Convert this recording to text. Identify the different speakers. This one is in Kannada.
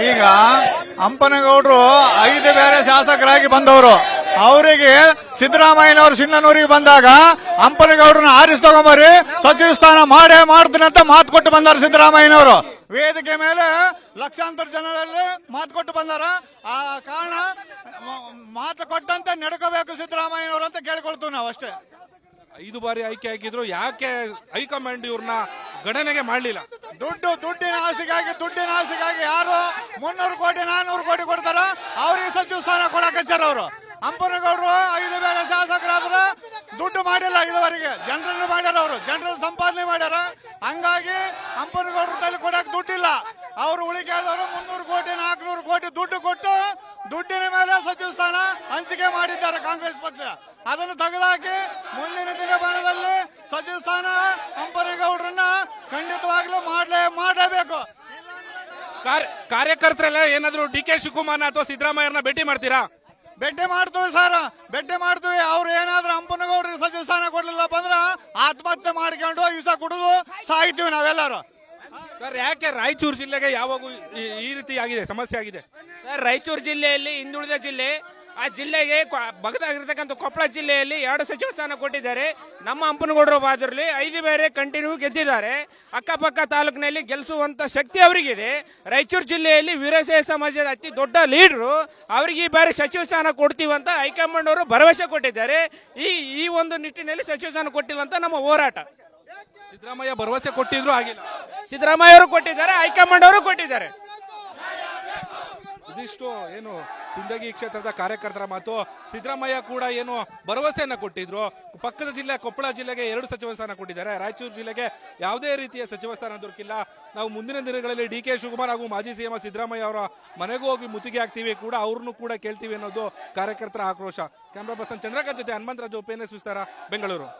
Speaker 1: ಈಗ ಹಂಪನಗೌಡರು 5 ಬೇರೆ ಶಾಸಕರಾಗಿ ಬಂದವರು. ಅವರಿಗೆ ಸಿದ್ದರಾಮಯ್ಯನವರು ಸಿಂಧನೂರಿಗೆ ಬಂದಾಗ ಹಂಪನಗೌಡರನ್ನ ಆರಿಸಿ ತಗೊಂಬರಿ ಸಚಿವ ಸ್ಥಾನ ಮಾಡೇ ಮಾಡ್ತೀನಿ ಅಂತ ಮಾತು ಕೊಟ್ಟು ಬಂದಾರ ಸಿದ್ದರಾಮಯ್ಯನವರು. ವೇದಿಕೆ ಮೇಲೆ ಲಕ್ಷಾಂತರ ಜನರಲ್ಲಿ ಮಾತು ಕೊಟ್ಟು ಬಂದಾರ. ಆ ಕಾರಣ ಮಾತು ಕೊಟ್ಟಂತೆ ನಡ್ಕೋಬೇಕು ಸಿದ್ದರಾಮಯ್ಯನವರು ಅಂತ ಕೇಳ್ಕೊಳ್ತೀವಿ ನಾವು ಅಷ್ಟೇ.
Speaker 2: 5 ಬಾರಿ ಆಯ್ಕೆ ಆಗಿದ್ರು, ಯಾಕೆ ಹೈಕಮಾಂಡ್ ಇವ್ರನ್ನ ಗಣನೆಗೆ ಮಾಡಲಿಲ್ಲ?
Speaker 1: ದುಡ್ಡಿನ ಆಸೆಗಾಗಿ ಯಾರು 300 ಕೋಟಿ 400 ಕೋಟಿ ಕೊಡ್ತಾರ ಅವ್ರಿಗೆ ಸಚಿವ ಸ್ಥಾನ ಕೊಡಕ್ ಹಚ್ಚಾರ ಅವರು. ಹಂಪನಗೌಡರು 5 ಬೇರೆ ಶಾಸಕರಾದ್ರ ದುಡ್ಡು ಮಾಡಿಲ್ಲ ಇದುವರೆಗೆ. ಜನರನ್ನು ಮಾಡ್ಯಾರ, ಅವರು ಜನರಲ್ ಸಂಪಾದನೆ ಮಾಡ್ಯಾರ. ಹಂಗಾಗಿ ಹಂಪನಗೌಡರ ತಲೆ ಕೊಡಕ್ ದುಡ್ಡಿಲ್ಲ. ಅವರು ಉಳಿಕೆದವರು 300 ಕೋಟಿ 400 ಕೋಟಿ ದುಡ್ಡು ಕೊಟ್ಟು ದುಡ್ಡಿನ ಮೇಲೆ ಸಚಿವ ಸ್ಥಾನ ಹಂಚಿಕೆ ಮಾಡಿದ್ದಾರೆ ಕಾಂಗ್ರೆಸ್ ಪಕ್ಷ. ಅದನ್ನು ತೆಗೆದುಹಾಕಿ ಮುಂದಿನ ದಿನಮಾನದಲ್ಲಿ ಸಚಿವ ಸ್ಥಾನ ಹಂಪನಗೌಡರನ್ನ ಖಂಡಿತವಾಗ್ಲೂ ಮಾಡಲೇಬೇಕು.
Speaker 2: ಕಾರ್ಯಕರ್ತರೆಲ್ಲ ಏನಾದ್ರು ಡಿ ಕೆ ಶಿವಕುಮಾರ್ ಅಥವಾ ಸಿದ್ದರಾಮಯ್ಯರನ್ನ ಭೇಟಿ ಮಾಡ್ತೀರಾ?
Speaker 1: ಭೇಟಿ ಮಾಡ್ತೀವಿ ಸರ್, ಭೇಟಿ ಮಾಡ್ತೀವಿ. ಅವ್ರು ಏನಾದ್ರೂ ಹಂಪನಗೌಡರಿಗೆ ಸಚಿವ ಸ್ಥಾನ ಕೊಡ್ಲಿಲ್ಲಪ್ಪ ಅಂದ್ರ ಆತ್ಮಹತ್ಯೆ ಮಾಡ್ಕೊಂಡು ಈಸ ಕುಡಿದು ಸಾಯ್ತೀವಿ ನಾವೆಲ್ಲರೂ.
Speaker 2: ಸರ್, ಯಾಕೆ ರಾಯಚೂರು ಜಿಲ್ಲೆಗೆ ಯಾವಾಗೂ ಈ ರೀತಿ ಆಗಿದೆ, ಸಮಸ್ಯೆ ಆಗಿದೆ?
Speaker 3: ಸರ್, ರಾಯಚೂರು ಜಿಲ್ಲೆಯಲ್ಲಿ ಹಿಂದುಳಿದ ಜಿಲ್ಲೆ. ಆ ಜಿಲ್ಲೆಗೆ ಬಗದಾಗಿರ್ತಕ್ಕಂಥ ಕೊಪ್ಪಳ ಜಿಲ್ಲೆಯಲ್ಲಿ 2 ಸಚಿವ ಸ್ಥಾನ ಕೊಟ್ಟಿದ್ದಾರೆ. ನಮ್ಮ ಹಂಪನಗೌಡರು ಬಾದ್ರಲ್ಲಿ 5 ಬೇರೆ ಕಂಟಿನ್ಯೂ ಗೆದ್ದಿದ್ದಾರೆ. ಅಕ್ಕಪಕ್ಕ ತಾಲೂಕಿನಲ್ಲಿ ಗೆಲ್ಲಿಸುವಂತ ಶಕ್ತಿ ಅವರಿಗಿದೆ. ರಾಯಚೂರು ಜಿಲ್ಲೆಯಲ್ಲಿ ವೀರಶೈವ ಸಮಾಜದ ಅತಿ ದೊಡ್ಡ ಲೀಡರು. ಅವರಿಗೆ ಈ ಬಾರಿ ಸಚಿವ ಸ್ಥಾನ ಕೊಡ್ತೀವಂತ ಹೈಕಮಾಂಡ್ ಅವರು ಭರವಸೆ ಕೊಟ್ಟಿದ್ದಾರೆ. ಈ ಒಂದು ನಿಟ್ಟಿನಲ್ಲಿ ಸಚಿವ ಸ್ಥಾನ ಕೊಟ್ಟಿಲ್ಲ ಅಂತ ನಮ್ಮ ಹೋರಾಟ.
Speaker 2: ಸಿದ್ದರಾಮಯ್ಯ ಭರವಸೆ ಕೊಟ್ಟಿದ್ರು ಆಗಿಲ್ಲ.
Speaker 3: ಸಿದ್ದರಾಮಯ್ಯ ಅವರು ಕೊಟ್ಟಿದ್ದಾರೆ, ಹೈಕಮಾಂಡ್ ಅವರು ಕೊಟ್ಟಿದ್ದಾರೆ.
Speaker 2: ಇದಿಷ್ಟು ಏನು ಸಿಂದಗಿ ಕ್ಷೇತ್ರದ ಕಾರ್ಯಕರ್ತರ ಮಾತು. ಸಿದ್ದರಾಮಯ್ಯ ಕೂಡ ಏನು ಭರವಸೆಯನ್ನ ಕೊಟ್ಟಿದ್ರು. ಪಕ್ಕದ ಜಿಲ್ಲೆ ಕೊಪ್ಪಳ ಜಿಲ್ಲೆಗೆ 2 ಸಚಿವ ಸ್ಥಾನ ಕೊಟ್ಟಿದ್ದಾರೆ. ರಾಯಚೂರು ಜಿಲ್ಲೆಗೆ ಯಾವುದೇ ರೀತಿಯ ಸಚಿವ ಸ್ಥಾನ ದೊರಕಿಲ್ಲ. ನಾವು ಮುಂದಿನ ದಿನಗಳಲ್ಲಿ ಡಿ ಕೆ ಶಿವಕುಮಾರ್ ಹಾಗೂ ಮಾಜಿ ಸಿಎಂ ಸಿದ್ದರಾಮಯ್ಯ ಅವರ ಮನೆಗೂ ಹೋಗಿ ಮುತ್ತಿಗೆ ಹಾಕ್ತೀವಿ, ಕೂಡ ಅವ್ರನ್ನು ಕೂಡ ಕೇಳ್ತೀವಿ ಅನ್ನೋದು ಕಾರ್ಯಕರ್ತರ ಆಕ್ರೋಶ. ಕ್ಯಾಮ್ರಾ ಪರ್ಸನ್ ಚಂದ್ರಕಾಂತ್ ಜೊತೆ ಹನುಮಂತರಾಜು, PNS ವಿಸ್ತಾರ, ಬೆಂಗಳೂರು.